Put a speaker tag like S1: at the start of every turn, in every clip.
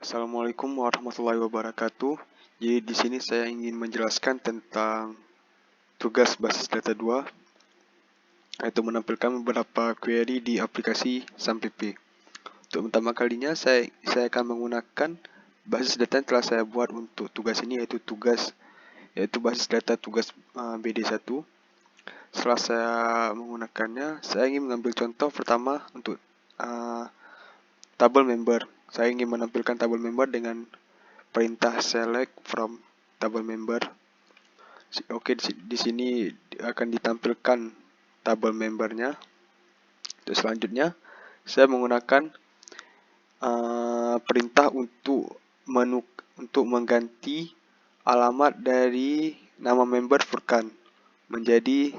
S1: Assalamualaikum warahmatullahi wabarakatuh. Jadi di sini saya ingin menjelaskan tentang tugas basis data 2, yaitu menampilkan beberapa query di aplikasi SAMPP. Untuk pertama kalinya saya akan menggunakan basis data yang telah saya buat untuk tugas ini, yaitu basis data tugas BD1. Setelah saya menggunakannya, saya ingin mengambil contoh pertama untuk table member. Saya ingin menampilkan table member dengan perintah select from table member. Oke, di sini akan ditampilkan table membernya. Terus selanjutnya saya menggunakan perintah untuk mengganti alamat dari nama member Furkan menjadi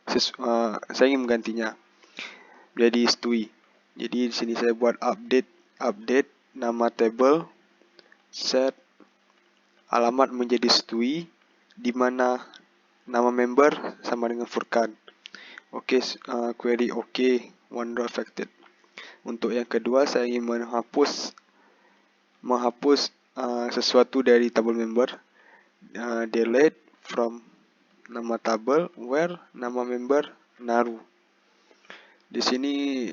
S1: saya ingin menggantinya menjadi Stui. Jadi di sini saya buat update nama table, set alamat menjadi Stui, di mana nama member sama dengan Furkan. Oke, query oke, OneDrive affected. Untuk yang kedua, saya ingin menghapus sesuatu dari table member. Delete from nama table where nama member Naru. Di sini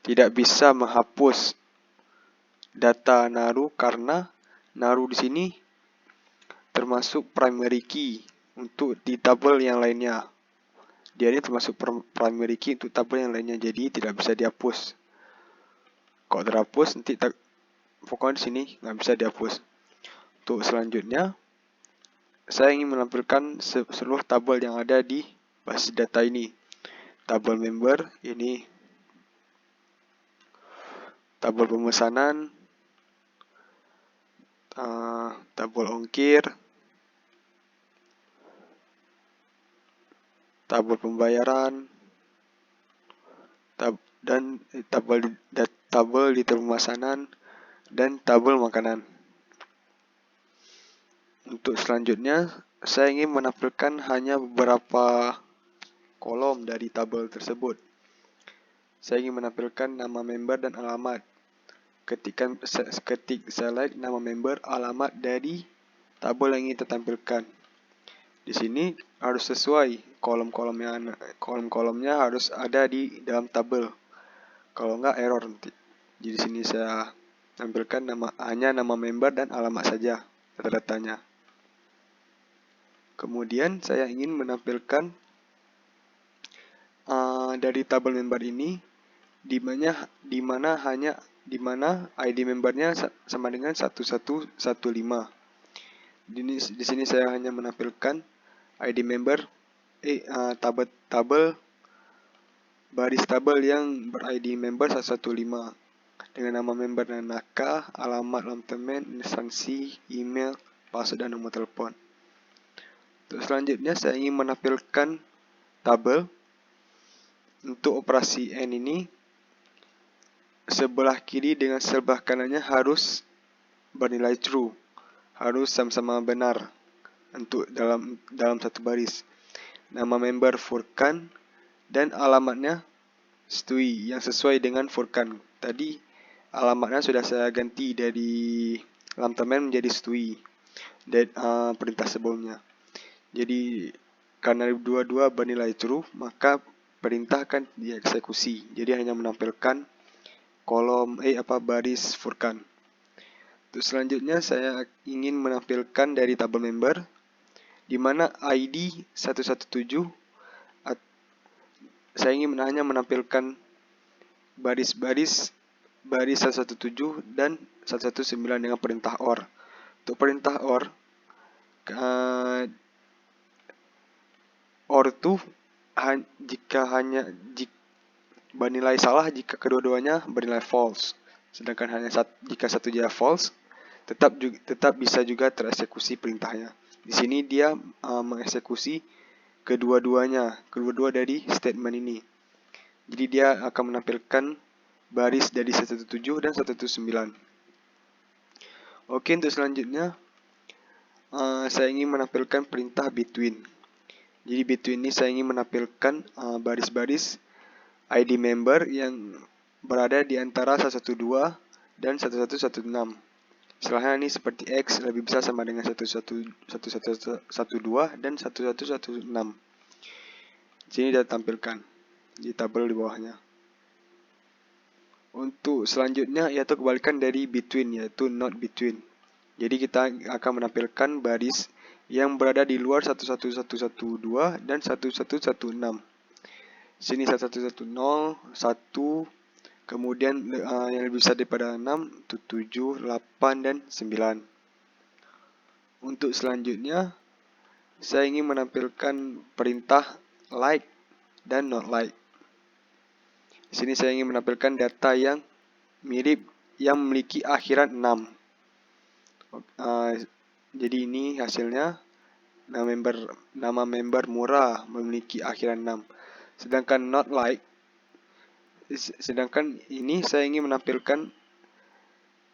S1: tidak bisa menghapus data Naru karena Naru di sini termasuk primary key untuk di tabel yang lainnya. Dia ini termasuk primary key untuk tabel yang lainnya, jadi tidak bisa dihapus. Kalau terhapus nanti pokoknya di sini nggak bisa dihapus. Untuk selanjutnya, saya ingin menampilkan seluruh tabel yang ada di basis data ini. Tabel member ini, tabel pemesanan, tabel ongkir, tabel pembayaran, dan tabel di pemesanan, dan tabel makanan. Untuk selanjutnya, saya ingin menampilkan hanya beberapa kolom dari tabel tersebut. Saya ingin menampilkan nama member dan alamat. Ketik select nama member, alamat dari tabel yang ingin kita tampilkan. Di sini harus sesuai kolom-kolomnya harus ada di dalam tabel. Kalau enggak error nanti. Jadi di sini saya tampilkan hanya nama member dan alamat saja data-datanya. Kemudian saya ingin menampilkan dari tabel member ini di mana ID membernya sama dengan 1115. Di sini saya hanya menampilkan ID member baris tabel yang ber-ID member 115 dengan nama member dan NAKA, alamat lantemen, instansi, email, password, dan nomor telepon. Terus selanjutnya saya ingin menampilkan tabel untuk operasi N ini. Sebelah kiri dengan sebelah kanannya harus bernilai true, harus sama-sama benar untuk dalam satu baris. Nama member Furkan dan alamatnya Stui yang sesuai dengan Furkan. Tadi alamatnya sudah saya ganti dari lantemen menjadi Stui dan perintah sebelumnya. Jadi karena dua-dua bernilai true, maka perintah akan dieksekusi. Jadi hanya menampilkan baris Furkan. Terus selanjutnya saya ingin menampilkan dari tabel member di mana ID 117 saya ingin hanya menampilkan baris 117 dan 119 dengan perintah OR. Untuk perintah OR itu jika bernilai salah jika kedua-duanya bernilai false. Sedangkan jika satu dia false, tetap bisa juga tereksekusi perintahnya. Di sini dia mengeksekusi kedua dari statement ini. Jadi dia akan menampilkan baris dari 117 dan 119. Oke, untuk selanjutnya saya ingin menampilkan perintah between. Jadi between ini saya ingin menampilkan baris-baris ID member yang berada di antara 112 dan 1116. Setelahnya ini seperti X lebih besar sama dengan 1112 dan 1116. Sini sudah tampilkan di tabel di bawahnya. Untuk selanjutnya yaitu kebalikan dari between, yaitu not between. Jadi kita akan menampilkan baris yang berada di luar 1112 dan 1116. Sini 1110, 1, kemudian yang lebih besar daripada 6 itu 7, 8, dan 9. Untuk selanjutnya, saya ingin menampilkan perintah like dan not like. Di sini saya ingin menampilkan data yang mirip yang memiliki akhiran 6. Jadi ini hasilnya nama member murah memiliki akhiran 6. Sedangkan not like, sedangkan ini saya ingin menampilkan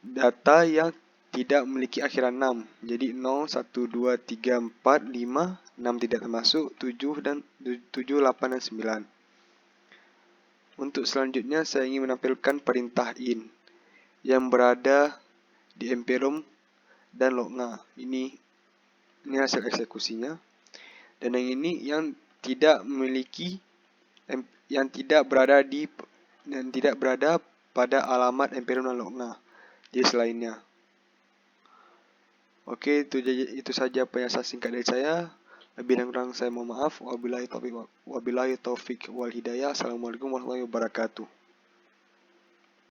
S1: data yang tidak memiliki akhiran 6. Jadi 0, 1, 2, 3, 4, 5, 6 tidak termasuk, 7, 8, dan 9. Untuk selanjutnya saya ingin menampilkan perintah in yang berada di Emperium dan Logna. Ini hasil eksekusinya. Dan yang ini yang tidak memiliki, yang tidak berada pada alamat Emperium dan Logna. Jadi selainnya. Oke, itu saja penjelasan singkat dari saya. Lebih dan kurang saya mohon maaf. Wabillahi taufiq wal hidayah. Assalamualaikum warahmatullahi wabarakatuh.